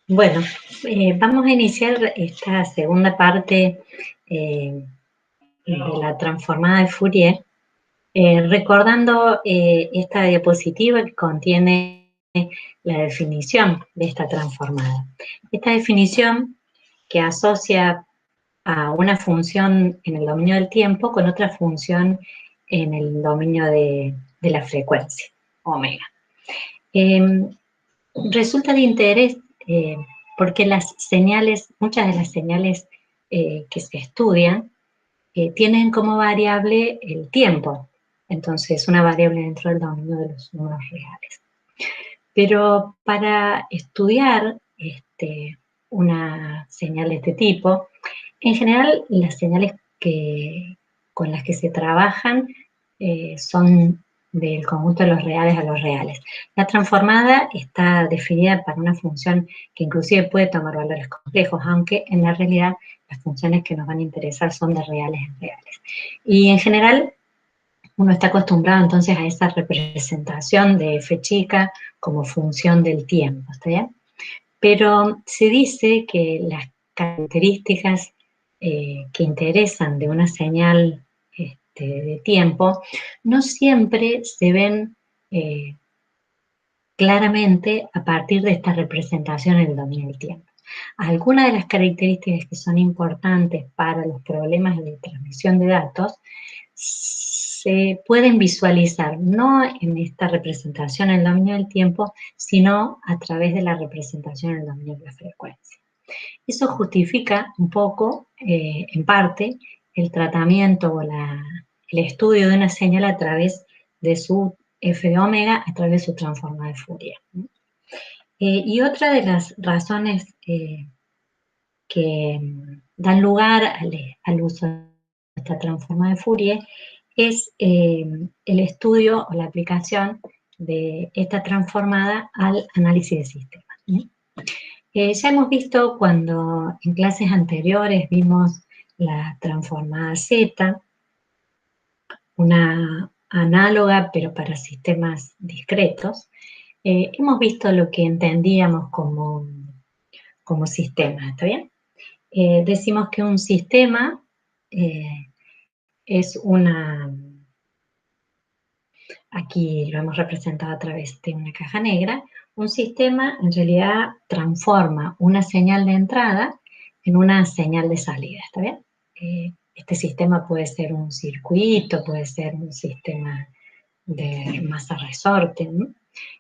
Bueno, vamos a iniciar esta segunda parte de la transformada de Fourier, recordando esta diapositiva que contiene la definición de esta transformada. Esta definición que asocia a una función en el dominio del tiempo con otra función en el dominio de la frecuencia, omega. Resulta de interés porque las señales, muchas de las señales que se estudian tienen como variable el tiempo, entonces una variable dentro del dominio de los números reales. Pero para estudiar una señal de este tipo, en general las señales con las que se trabajan son del conjunto de los reales a los reales. La transformada está definida para una función que inclusive puede tomar valores complejos, aunque en la realidad las funciones que nos van a interesar son de reales en reales. Y en general uno está acostumbrado entonces a esa representación de f chica como función del tiempo, ¿está bien? Pero se dice que las características que interesan de una señal de tiempo no siempre se ven claramente a partir de esta representación en el dominio del tiempo. Algunas de las características que son importantes para los problemas de transmisión de datos se pueden visualizar no en esta representación en el dominio del tiempo, sino a través de la representación en el dominio de la frecuencia. Eso justifica un poco, en parte, el tratamiento o el estudio de una señal a través de su f de omega, a través de su transformada de Fourier. Y otra de las razones que dan lugar al uso de esta transformada de Fourier es el estudio o la aplicación de esta transformada al análisis de sistemas. Ya hemos visto cuando en clases anteriores vimos la transformada Z, una análoga pero para sistemas discretos. Hemos visto lo que entendíamos como sistema, ¿está bien? Decimos que un sistema es aquí lo hemos representado a través de una caja negra, un sistema en realidad transforma una señal de entrada en una señal de salida, ¿está bien? Este sistema puede ser un circuito, puede ser un sistema de masa resorte, ¿no?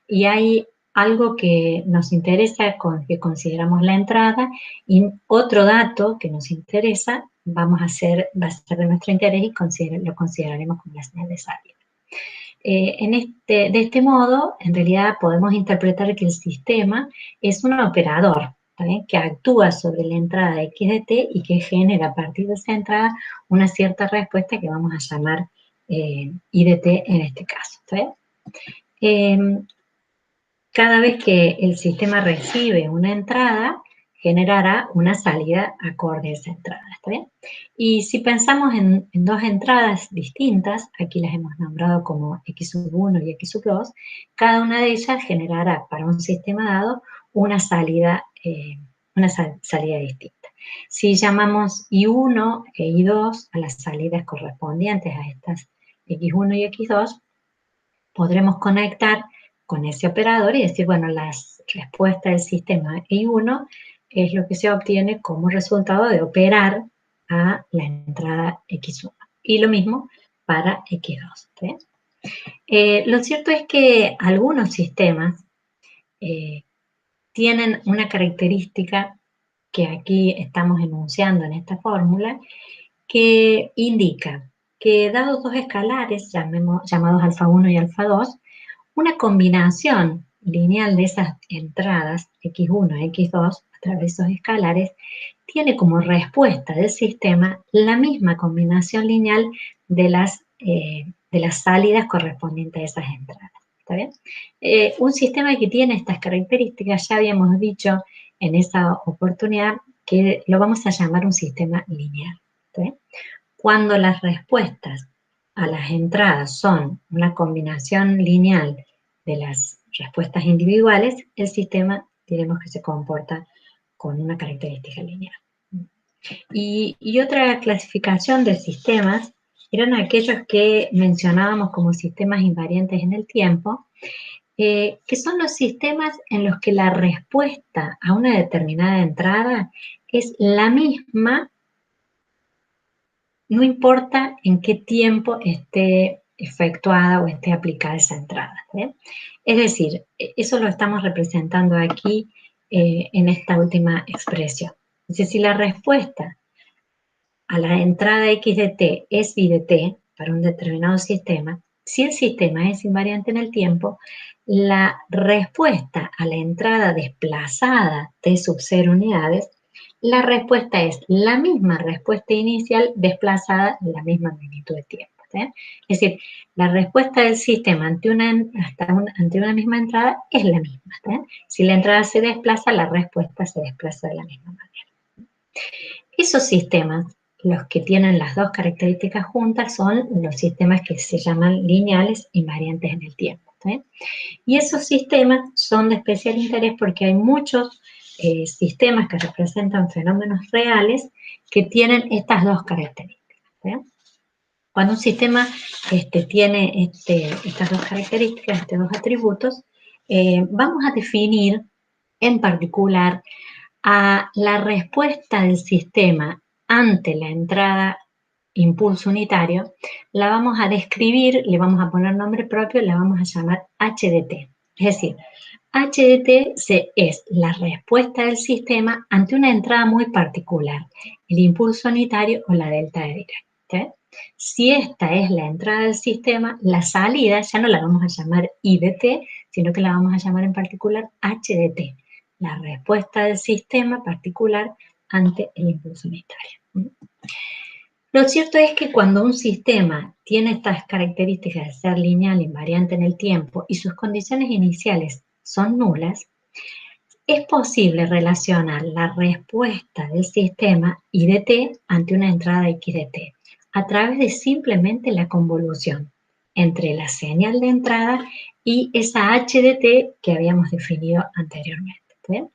Y hay algo que nos interesa, que consideramos la entrada, y otro dato que nos interesa va a ser de nuestro interés y lo consideraremos como la señal de salida. De este modo, en realidad podemos interpretar que el sistema es un operador, ¿también? Que actúa sobre la entrada x de t y que genera a partir de esa entrada una cierta respuesta que vamos a llamar i de t en este caso. Cada vez que el sistema recibe una entrada, generará una salida acorde a esa entrada, ¿está bien? Y si pensamos en dos entradas distintas, aquí las hemos nombrado como x1 y x2, cada una de ellas generará para un sistema dado una salida distinta. Si llamamos I1 e I2 a las salidas correspondientes a estas x1 y x2, podremos conectar con ese operador y decir, bueno, las respuestas del sistema I1 es lo que se obtiene como resultado de operar a la entrada X1. Y lo mismo para X2. ¿Sí? Lo cierto es que algunos sistemas tienen una característica que aquí estamos enunciando en esta fórmula, que indica que dados dos escalares, llamados alfa 1 y alfa 2, una combinación lineal de esas entradas, x1 y x2, a través de esos escalares, tiene como respuesta del sistema la misma combinación lineal de las salidas correspondientes a esas entradas. ¿Está bien? Un sistema que tiene estas características, ya habíamos dicho en esa oportunidad que lo vamos a llamar un sistema lineal. ¿Está bien? Cuando las respuestas a las entradas son una combinación lineal de las respuestas individuales, el sistema diremos que se comporta con una característica lineal. Y otra clasificación de sistemas eran aquellos que mencionábamos como sistemas invariantes en el tiempo, que son los sistemas en los que la respuesta a una determinada entrada es la misma, no importa en qué tiempo esté efectuada o esté aplicada esa entrada. Es decir, eso lo estamos representando aquí en esta última expresión. Entonces, si la respuesta a la entrada x de t es y de t para un determinado sistema, si el sistema es invariante en el tiempo, la respuesta a la entrada desplazada t sub 0 unidades, la respuesta es la misma respuesta inicial desplazada en la misma magnitud de tiempo. Es decir, la respuesta del sistema ante una misma entrada es la misma. Si la entrada se desplaza, la respuesta se desplaza de la misma manera. Esos sistemas, los que tienen las dos características juntas, son los sistemas que se llaman lineales invariantes en el tiempo. Y esos sistemas son de especial interés porque hay muchos sistemas que representan fenómenos reales que tienen estas dos características. Cuando un sistema tiene estas dos características, estos dos atributos, vamos a definir en particular a la respuesta del sistema ante la entrada impulso unitario, la vamos a describir, le vamos a poner nombre propio, la vamos a llamar HDT. Es decir, HDT es la respuesta del sistema ante una entrada muy particular, el impulso unitario o la delta de Dirac. Si esta es la entrada del sistema, la salida ya no la vamos a llamar IDT, sino que la vamos a llamar en particular HDT, la respuesta del sistema particular ante el impulso unitario. Lo cierto es que cuando un sistema tiene estas características de ser lineal, invariante en el tiempo y sus condiciones iniciales son nulas, es posible relacionar la respuesta del sistema I de t ante una entrada X de t a través de simplemente la convolución entre la señal de entrada y esa H de t que habíamos definido anteriormente.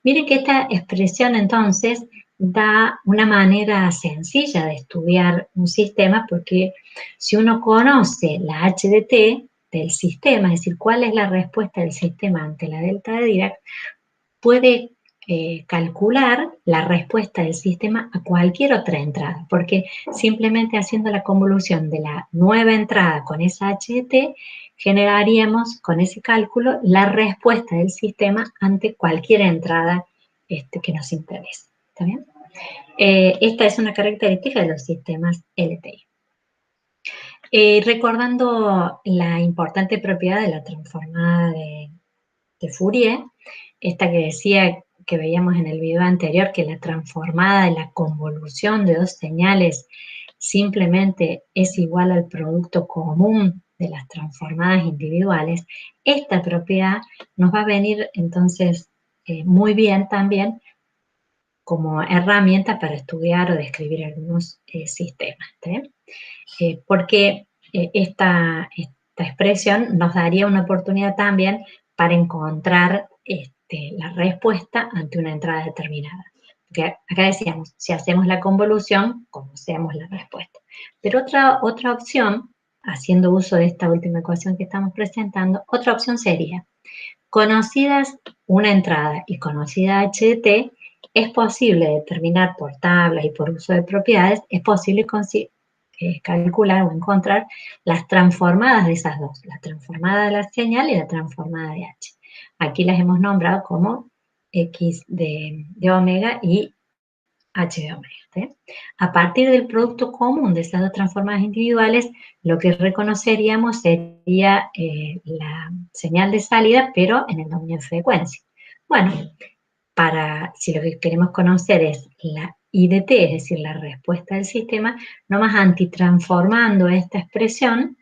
Miren que esta expresión entonces da una manera sencilla de estudiar un sistema porque si uno conoce la H de t del sistema, es decir, cuál es la respuesta del sistema ante la delta de Dirac, puede calcular la respuesta del sistema a cualquier otra entrada, porque simplemente haciendo la convolución de la nueva entrada con esa H de t, generaríamos con ese cálculo la respuesta del sistema ante cualquier entrada que nos interese. ¿Está bien? Esta es una característica de los sistemas LTI. Recordando la importante propiedad de la transformada de Fourier, esta que decía que veíamos en el video anterior, que la transformada de la convolución de dos señales simplemente es igual al producto común de las transformadas individuales, esta propiedad nos va a venir entonces muy bien también como herramienta para estudiar o describir algunos sistemas. Porque esta expresión nos daría una oportunidad también para encontrar la respuesta ante una entrada determinada. Porque acá decíamos, si hacemos la convolución, conocemos la respuesta. Pero otra opción, haciendo uso de esta última ecuación que estamos presentando, otra opción sería, conocidas una entrada y conocida H de t, es posible determinar por tablas y por uso de propiedades, es posible calcular o encontrar las transformadas de esas dos, la transformada de la señal y la transformada de H. Aquí las hemos nombrado como X de omega y H de omega. ¿sí? A partir del producto común de esas dos transformadas individuales, lo que reconoceríamos sería la señal de salida, pero en el dominio de frecuencia. Bueno, si lo que queremos conocer es la I de t, es decir, la respuesta del sistema, nomás antitransformando esta expresión,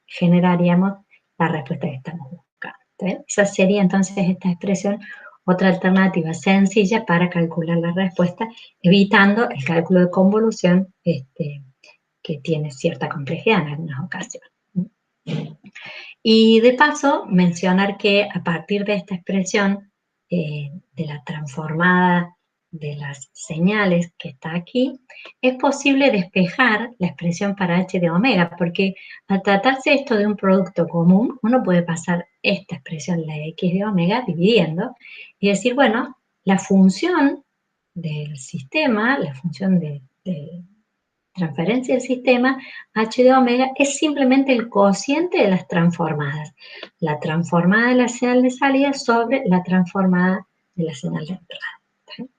generaríamos la respuesta que estamos buscando. ¿sí? Esa sería entonces esta expresión otra alternativa sencilla para calcular la respuesta, evitando el cálculo de convolución que tiene cierta complejidad en algunas ocasiones. Y de paso, mencionar que a partir de esta expresión de la transformada de las señales que está aquí, es posible despejar la expresión para h de omega, porque al tratarse esto de un producto común, uno puede pasar esta expresión, la x de omega, dividiendo, y decir, bueno, la función del sistema, la función de transferencia del sistema, h de omega, es simplemente el cociente de las transformadas. La transformada de la señal de salida sobre la transformada de la señal de entrada. ¿Sí?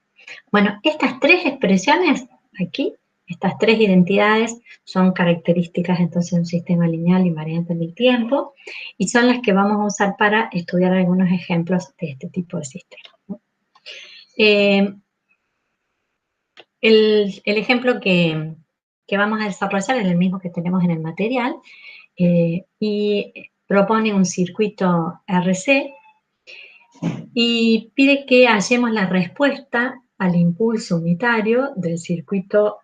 Bueno, estas tres expresiones aquí, estas tres identidades, son características entonces de un sistema lineal invariante en el tiempo y son las que vamos a usar para estudiar algunos ejemplos de este tipo de sistemas. El ejemplo que vamos a desarrollar es el mismo que tenemos en el material y propone un circuito RC y pide que hallemos la respuesta al impulso unitario del circuito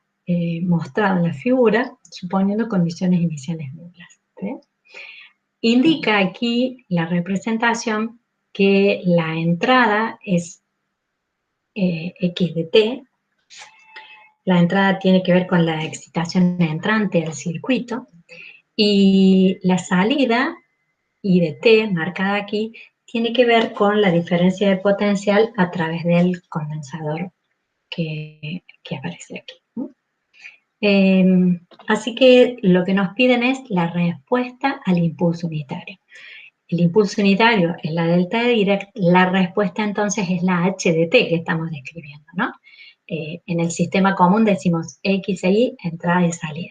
mostrado en la figura, suponiendo condiciones iniciales nulas. ¿Sí? Indica aquí la representación que la entrada es x de t. La entrada tiene que ver con la excitación entrante del circuito y la salida, I de t, marcada aquí, tiene que ver con la diferencia de potencial a través del condensador que aparece aquí. Así que lo que nos piden es la respuesta al impulso unitario. El impulso unitario es la delta de Dirac, la respuesta entonces es la h de t que estamos describiendo, ¿no? En el sistema común decimos x e y, entrada y salida.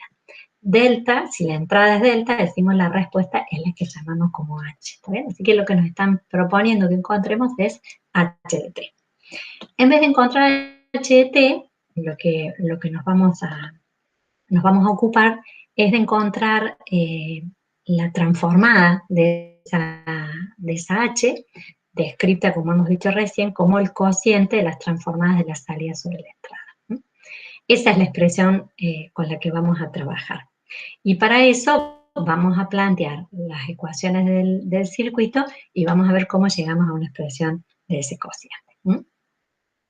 Delta, si la entrada es delta, decimos la respuesta es la que llamamos como h, ¿está bien? Así que lo que nos están proponiendo que encontremos es h de t. En vez de encontrar h de t, lo que nos vamos a ocupar es de encontrar la transformada de esa h, descrita, como hemos dicho recién, como el cociente de las transformadas de la salida sobre la entrada. Esa es la expresión con la que vamos a trabajar. Y para eso vamos a plantear las ecuaciones del circuito y vamos a ver cómo llegamos a una expresión de ese cociente.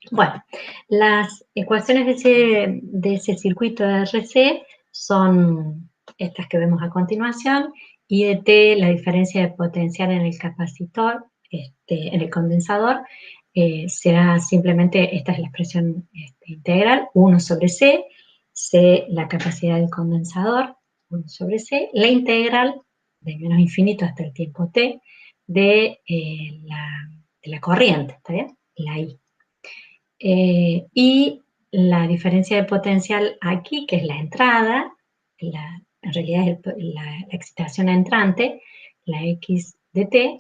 Bueno, las ecuaciones de ese circuito de RC son estas que vemos a continuación. I de t, la diferencia de potencial en el capacitor, en el condensador, será simplemente, esta es la expresión integral, 1 sobre C, C la capacidad del condensador, 1 sobre C, la integral de menos infinito hasta el tiempo t de la corriente, ¿está bien? La I. Y la diferencia de potencial aquí, que es la entrada, en realidad es la excitación entrante, la X de t,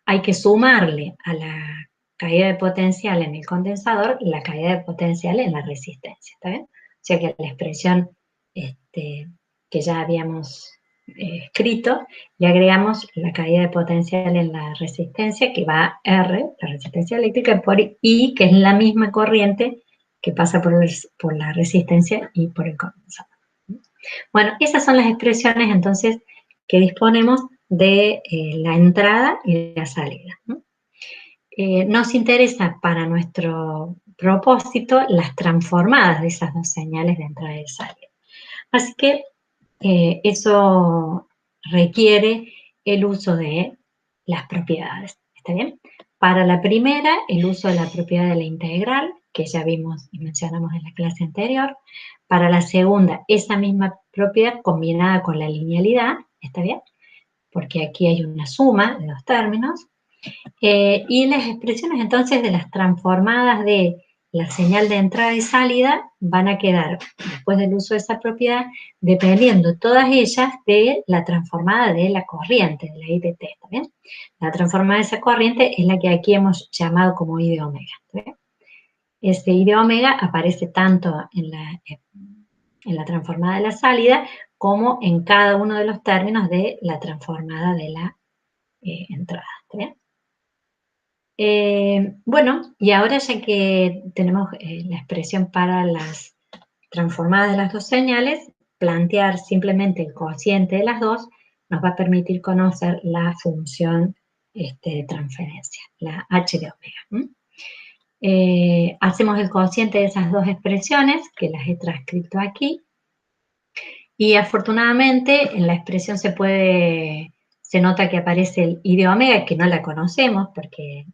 hay que sumarle a la caída de potencial en el condensador la caída de potencial en la resistencia, ¿está bien? O sea que la expresión que ya habíamos escrito, le agregamos la caída de potencial en la resistencia, que va a R, la resistencia eléctrica, por I, que es la misma corriente que pasa por la resistencia y por el condensador. Bueno, esas son las expresiones entonces que disponemos de la entrada y la salida. Nos interesa para nuestro propósito las transformadas de esas dos señales de entrada y salida. Así que eso requiere el uso de las propiedades, ¿está bien? Para la primera, el uso de la propiedad de la integral, que ya vimos y mencionamos en la clase anterior. Para la segunda, esa misma propiedad combinada con la linealidad, ¿está bien? Porque aquí hay una suma de dos términos. Y las expresiones entonces de las transformadas de la señal de entrada y salida van a quedar, después del uso de esa propiedad, dependiendo todas ellas de la transformada de la corriente, de la I de t, ¿está bien? La transformada de esa corriente es la que aquí hemos llamado como I de omega, ¿está bien? Este I de omega aparece tanto en la transformada de la salida como en cada uno de los términos de la transformada de la entrada, ¿está bien? Bueno, y ahora ya que tenemos la expresión para las transformadas de las dos señales, plantear simplemente el cociente de las dos nos va a permitir conocer la función de transferencia, la h de omega. Hacemos el cociente de esas dos expresiones, que las he transcrito aquí, y afortunadamente en la expresión se nota que aparece el i de omega, que no la conocemos porque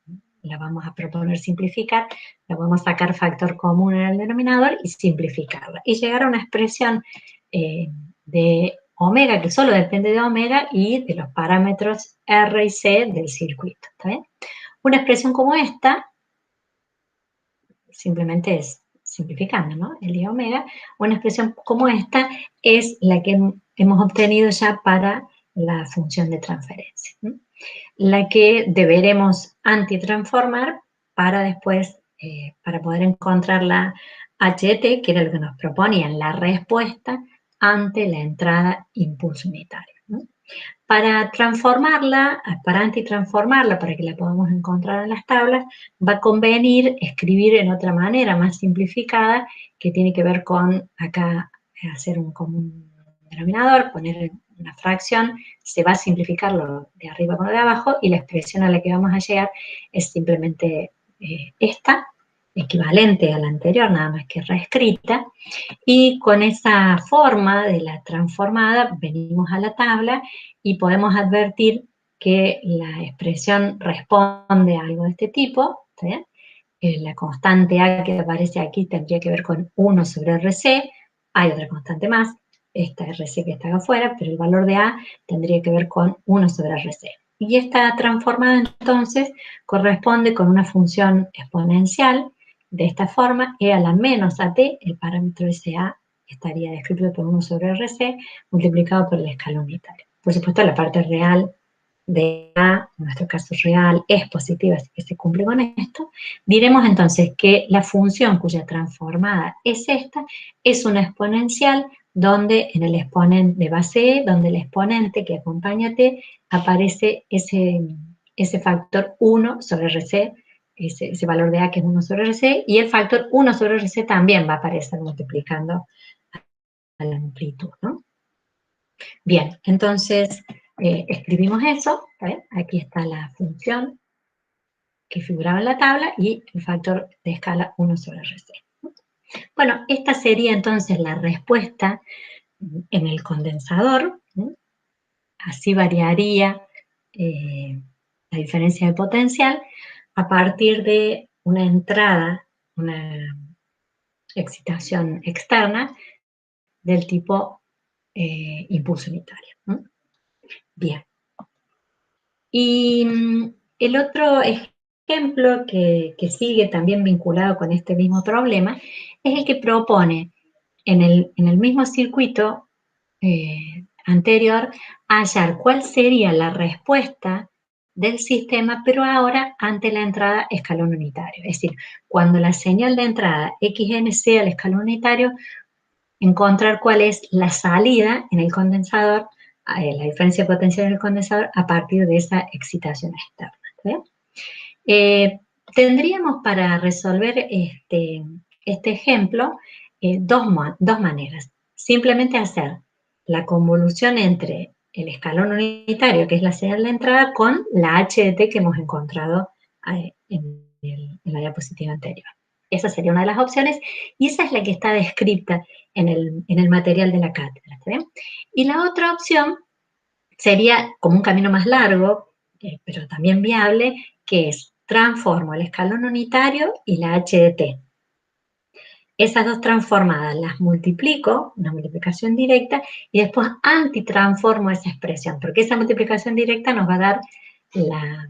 la vamos a proponer simplificar, la vamos a sacar factor común en el denominador y simplificarla. Y llegar a una expresión de omega, que solo depende de omega, y de los parámetros R y C del circuito. ¿Está bien? Una expresión como esta, simplemente es simplificando, ¿no? El I omega, una expresión como esta es la que hemos obtenido ya para la función de transferencia, ¿no? La que deberemos antitransformar para después, para poder encontrar la HT, que era lo que nos proponían, la respuesta ante la entrada impulso unitario, ¿no? Para transformarla, para antitransformarla, para que la podamos encontrar en las tablas, va a convenir escribir en otra manera, más simplificada, que tiene que ver con, acá, hacer un común denominador, poner una fracción, se va a simplificar lo de arriba con lo de abajo, y la expresión a la que vamos a llegar es simplemente esta, equivalente a la anterior, nada más que reescrita, y con esa forma de la transformada venimos a la tabla y podemos advertir que la expresión responde a algo de este tipo, ¿sí? La constante A que aparece aquí tendría que ver con 1 sobre RC, hay otra constante más, esta RC que está acá afuera, pero el valor de A tendría que ver con 1 sobre RC. Y esta transformada entonces corresponde con una función exponencial de esta forma, e a la menos AT, el parámetro SA estaría descrito por 1 sobre RC multiplicado por el escalón unitario. Por supuesto, la parte real de A, en nuestro caso real, es positiva, así que se cumple con esto. Diremos entonces que la función cuya transformada es esta, es una exponencial donde en el exponente de base E, donde el exponente que acompaña a T, aparece ese factor 1 sobre RC, ese valor de A que es 1 sobre RC, y el factor 1 sobre RC también va a aparecer multiplicando a la amplitud, ¿no? Bien, entonces escribimos eso, ¿eh? Aquí está la función que figuraba en la tabla y el factor de escala 1 sobre RC. Bueno, esta sería entonces la respuesta en el condensador, ¿sí? Así variaría la diferencia de potencial a partir de una entrada, una excitación externa del tipo impulso unitario. Bien. Y el otro ejemplo que sigue también vinculado con este mismo problema es el que propone en el mismo circuito anterior hallar cuál sería la respuesta del sistema, pero ahora ante la entrada escalón unitario. Es decir, cuando la señal de entrada xn sea el escalón unitario, encontrar cuál es la salida en el condensador, la diferencia de potencial en el condensador a partir de esa excitación externa. Tendríamos para resolver este ejemplo dos maneras. Simplemente hacer la convolución entre el escalón unitario, que es la señal de entrada, con la h de t que hemos encontrado en la diapositiva anterior. Esa sería una de las opciones y esa es la que está descrita en el material de la cátedra. Y la otra opción sería como un camino más largo, pero también viable, que es transformo el escalón unitario y la h de t. Esas dos transformadas las multiplico, una multiplicación directa, y después antitransformo esa expresión, porque esa multiplicación directa nos va a dar la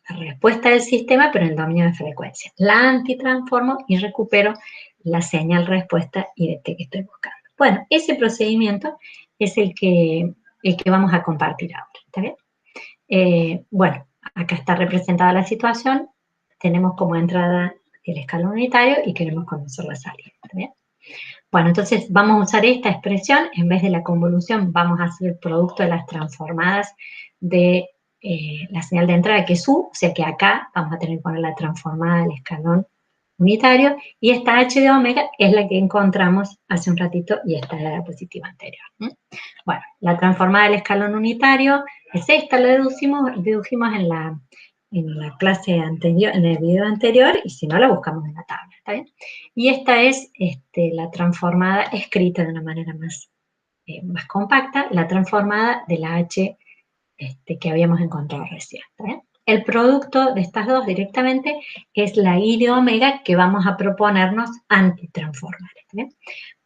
respuesta del sistema, pero en el dominio de frecuencia. La antitransformo y recupero la señal respuesta y de t que estoy buscando. Bueno, ese procedimiento es el que vamos a compartir ahora, ¿está bien? Bueno, acá está representada la situación, tenemos como entrada el escalón unitario y queremos conocer la salida, ¿está bien? Bueno, entonces vamos a usar esta expresión, en vez de la convolución vamos a hacer el producto de las transformadas de la señal de entrada, que es U, o sea que acá vamos a tener que poner la transformada del escalón unitario, y esta h de omega es la que encontramos hace un ratito y esta era la diapositiva anterior. Bueno, la transformada del escalón unitario es esta, la dedujimos en la clase anterior, en el video anterior, y si no, la buscamos en la tabla, ¿está bien? Y esta es la transformada escrita de una manera más compacta, la transformada de la H que habíamos encontrado recién, ¿está bien? El producto de estas dos directamente es la I de omega que vamos a proponernos antitransformar, ¿está bien?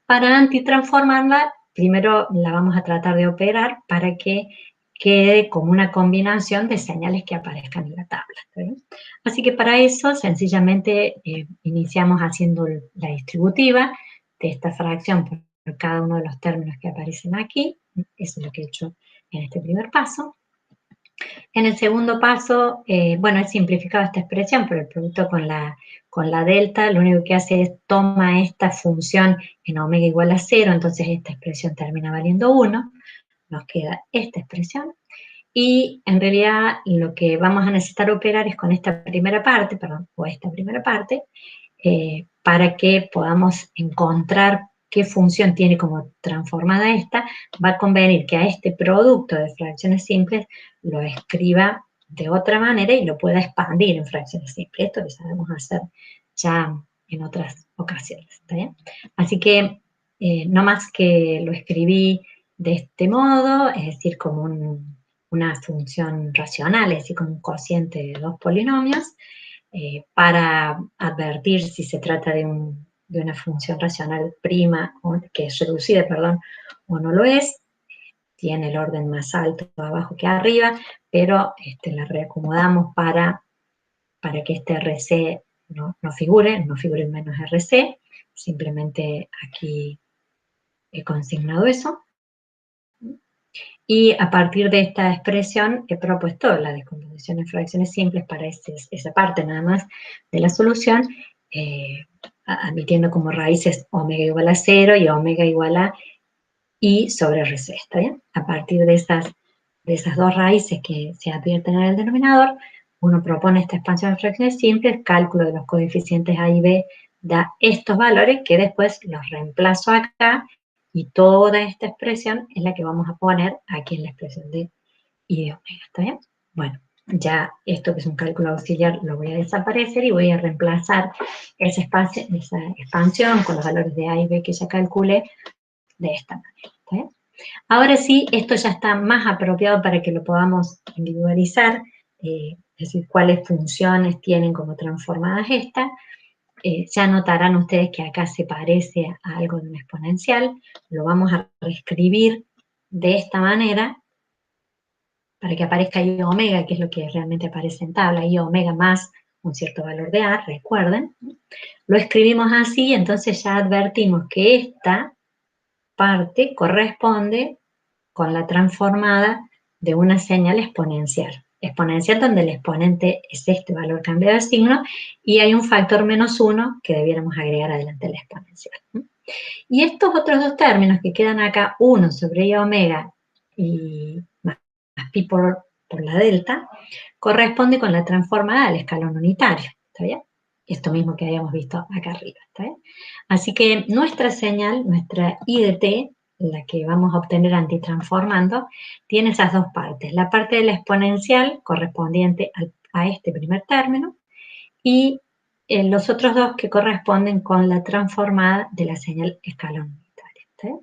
Para antitransformarla, primero la vamos a tratar de operar para que quede como una combinación de señales que aparezcan en la tabla, ¿está bien? Así que para eso, sencillamente, iniciamos haciendo la distributiva de esta fracción por cada uno de los términos que aparecen aquí. Eso es lo que he hecho en este primer paso. En el segundo paso, bueno, he simplificado esta expresión, pero el producto con la delta lo único que hace es toma esta función en omega igual a 0, entonces esta expresión termina valiendo 1, nos queda esta expresión, y en realidad lo que vamos a necesitar operar es con esta primera parte, perdón, o esta primera parte, para que podamos encontrar qué función tiene como transformada esta, va a convenir que a este producto de fracciones simples lo escriba de otra manera y lo pueda expandir en fracciones simples. Esto lo sabemos hacer ya en otras ocasiones, ¿está bien? Así que no más que lo escribí de este modo, es decir, como una función racional, es decir, como un cociente de dos polinomios, para advertir si se trata de una función racional prima, que es reducida, perdón, o no lo es. Tiene el orden más alto abajo que arriba, pero la reacomodamos para que este RC no figure menos RC, simplemente aquí he consignado eso. Y a partir de esta expresión he propuesto la descomposición en fracciones simples para esa parte nada más de la solución, admitiendo como raíces omega igual a 0 y omega igual a I sobre RC, ¿está bien? A partir de esas dos raíces que se advierten en el denominador, uno propone esta expansión en fracciones simples, cálculo de los coeficientes A y B da estos valores que después los reemplazo acá, y toda esta expresión es la que vamos a poner aquí en la expresión de I de omega, ¿está bien? Bueno, ya esto que es un cálculo auxiliar lo voy a desaparecer y voy a reemplazar esa expansión con los valores de A y B que ya calculé de esta manera, ¿está bien? Ahora sí, esto ya está más apropiado para que lo podamos individualizar, es decir, cuáles funciones tienen como transformadas estas. Ya notarán ustedes que acá se parece a algo de un exponencial, lo vamos a reescribir de esta manera para que aparezca I omega, que es lo que realmente aparece en tabla, I omega más un cierto valor de A, recuerden. Lo escribimos así, entonces ya advertimos que esta parte corresponde con la transformada de una señal exponencial. Exponencial donde el exponente es este valor cambiado de signo y hay un factor menos 1 que debiéramos agregar adelante de la exponencial. Y estos otros dos términos que quedan acá, 1 sobre I omega y más pi por la delta, corresponde con la transformada del escalón unitario, ¿está bien? Esto mismo que habíamos visto acá arriba, ¿está bien? Así que nuestra señal, nuestra I de t, la que vamos a obtener antitransformando, tiene esas dos partes. La parte de la exponencial correspondiente a este primer término y los otros dos que corresponden con la transformada de la señal escalón unitaria, ¿está bien?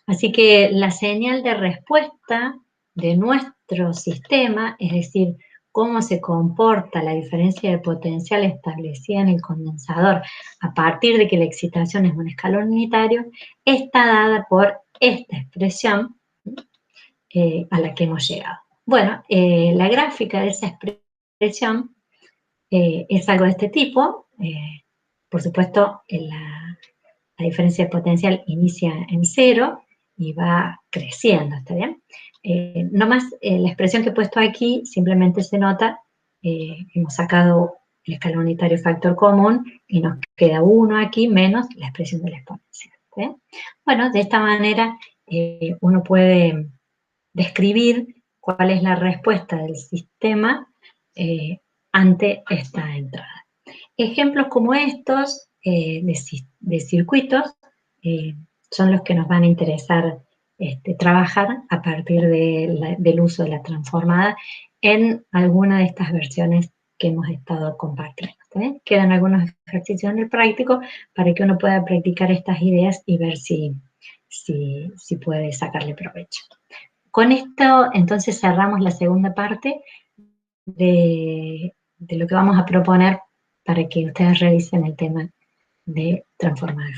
Así que la señal de respuesta de nuestro sistema, es decir, cómo se comporta la diferencia de potencial establecida en el condensador a partir de que la excitación es un escalón unitario, está dada por esta expresión a la que hemos llegado. Bueno, la gráfica de esa expresión es algo de este tipo. Por supuesto, la diferencia de potencial inicia en 0 y va creciendo, ¿está bien? Nomás la expresión que he puesto aquí simplemente se nota, hemos sacado el escalón unitario factor común y nos queda 1 aquí menos la expresión de la exponencial, ¿está bien? Bueno, de esta manera uno puede describir cuál es la respuesta del sistema ante esta entrada. Ejemplos como estos de circuitos son los que nos van a interesar trabajar a partir del uso de la transformada en alguna de estas versiones que hemos estado compartiendo. Quedan algunos ejercicios en el práctico para que uno pueda practicar estas ideas y ver si puede sacarle provecho. Con esto, entonces, cerramos la segunda parte de lo que vamos a proponer para que ustedes revisen el tema de transformar el